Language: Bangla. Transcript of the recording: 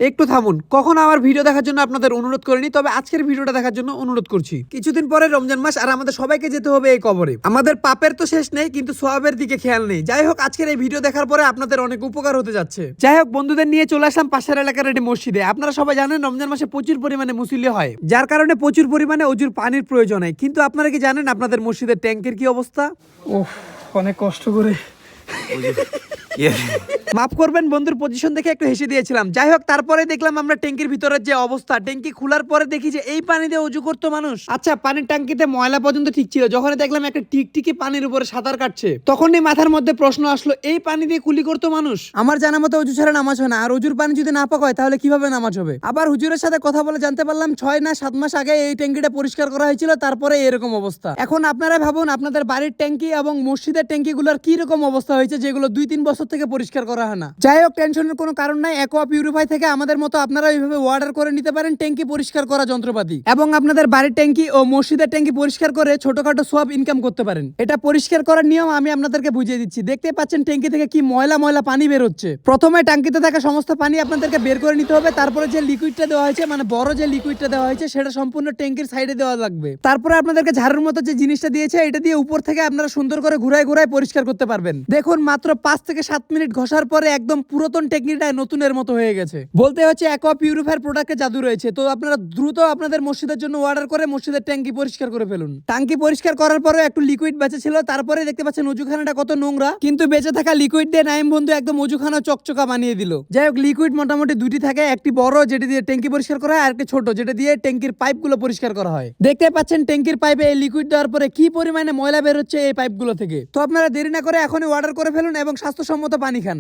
একটু থামুন, কখনো আমার ভিডিও দেখার জন্য আপনাদের অনুরোধ করিনি, তবে আজকের ভিডিওটা দেখার জন্য অনুরোধ করছি। কিছুদিন পরে রমজান মাস আর আমাদের সবাইকে যেতে হবে এই কবরে। আমাদের পাপের তো শেষ নেই, কিন্তু সওয়াবের দিকে খেয়াল নেই। যাই হোক, আজকের এই ভিডিও দেখার পরে আপনাদের অনেক উপকার হতে যাচ্ছে। যাই হোক, বন্ধুদের নিয়ে চলে আসলাম পাশের এলাকার একটি মসজিদে। আপনারা সবাই জানেন রমজান মাসে প্রচুর পরিমাণে মুসল্লি হয়, যার কারণে প্রচুর পরিমাণে অজুর পানির প্রয়োজন হয়। কিন্তু আপনারা কি জানেন আপনাদের মসজিদের ট্যাঙ্কের কি অবস্থা? ওহ, অনেক কষ্ট করে। মাফ করবেন, বন্ধুর পজিশন দেখে একটু হেসে দিয়েছিলাম। যাই হোক, তারপরে দেখলাম আমরা ট্যাঙ্কির ভিতরের যে অবস্থা, ট্যাঙ্কি খোলার পরে দেখি যে এই পানি দিয়ে অজু করতো মানুষ। আচ্ছা, পানির ট্যাঙ্কিতে ময়লা পর্যন্ত ঠিক ছিল, যখন দেখলাম একটা টিকটিকি পানির উপরে সাঁতার কাটছে, তখনই মাথার মধ্যে প্রশ্ন আসলো, এই পানি দিয়ে কুলি করতো মানুষ? আমার জানা মতো অজু ছাড়া নামাজ হয় না, আর অজুর পানি যদি না পাক হয় তাহলে কিভাবে নামাজ হবে? আবার হুজুরের সাথে কথা বলে জানতে পারলাম 6 না 7 মাস আগে এই ট্যাঙ্কিটা পরিষ্কার করা হয়েছিল, তারপরে এরকম অবস্থা। এখন আপনারা ভাবুন আপনাদের বাড়ির ট্যাঙ্কি এবং মসজিদের ট্যাঙ্কিগুলোর কি রকম অবস্থা হয়েছে, যেগুলো 2-3 বছর থেকে পরিষ্কার করা হয় না। যাই হোক, টেনশনের কোনো কারণ নাই। অ্যাকোয়া পিউরিফাই থেকে আমাদের মতো আপনারা এইভাবে অর্ডার করে নিতে পারেন ট্যাঙ্কি পরিষ্কার করা যন্ত্রপাতি, এবং আপনাদের বাড়ির ট্যাঙ্কি ও মসজিদের ট্যাঙ্কি পরিষ্কার করে ছোটখাটো সওয়াব ইনকাম করতে পারেন। এটা পরিষ্কার করার নিয়ম আমি আপনাদেরকে বুঝিয়ে দিচ্ছি। দেখতে পাচ্ছেন ট্যাঙ্কি থেকে কি ময়লা ময়লা পানি বের হচ্ছে। প্রথমে ট্যাঙ্কিতে থাকা সমস্ত পানি আপনাদেরকে বের করে নিতে হবে। তারপরে যে লিকুইডটা দেওয়া হয়েছে, মানে বড় যে লিকুইডটা দেওয়া হয়েছে, সেটা সম্পূর্ণ ট্যাঙ্কির সাইডে দেওয়া লাগবে। তারপরে আপনাদেরকে ঝাড়ুর মতো যে জিনিসটা দিয়েছে, এটা দিয়ে উপর থেকে আপনারা সুন্দর করে ঘুরায় ঘুরায় পরিষ্কার করতে পারবেন। দেখুন, মাত্র 5 থেকে 7 মিনিট ঘষার পরে একদম পুরাতন টেকনিকটা নতুনের মতো হয়ে গেছে। বলতে হচ্ছে অ্যাকোয়া পিউরিফায়ার প্রোডাক্টে জাদু রয়েছে। তো আপনারা দ্রুত আপনাদের মসজিদের জন্য অর্ডার করে মসজিদের ট্যাঙ্কি পরিষ্কার করে ফেলুন। ট্যাঙ্কি পরিষ্কার করার পরে একটু লিকুইড বেঁচে ছিল, তারপরে দেখতে পাচ্ছেন অজুখানাটা কত নোংরা, কিন্তু বেঁচে থাকা লিকুইড দিয়ে নাইম বন্ধু একদম অজুখানা চকচকা বানিয়ে দিল। যাই হোক, লিকুইড মোটামুটি দুটি থাকে, একটি বড় যেটা দিয়ে ট্যাঙ্কি পরিষ্কার করা হয়, আর একটি ছোট যেটা দিয়ে ট্যাঙ্কির পাইপগুলো পরিষ্কার করা হয়। দেখতে পাচ্ছেন ট্যাঙ্কির পাইপে এই লিকুইড দেওয়ার পরে কি পরিমাণে ময়লা বের হচ্ছে এই পাইপগুলো থেকে। তো আপনারা দেরি না করে এখনই অর্ডার করে ফেলুন এবং স্বাস্থ্যসম্মত পানি খান।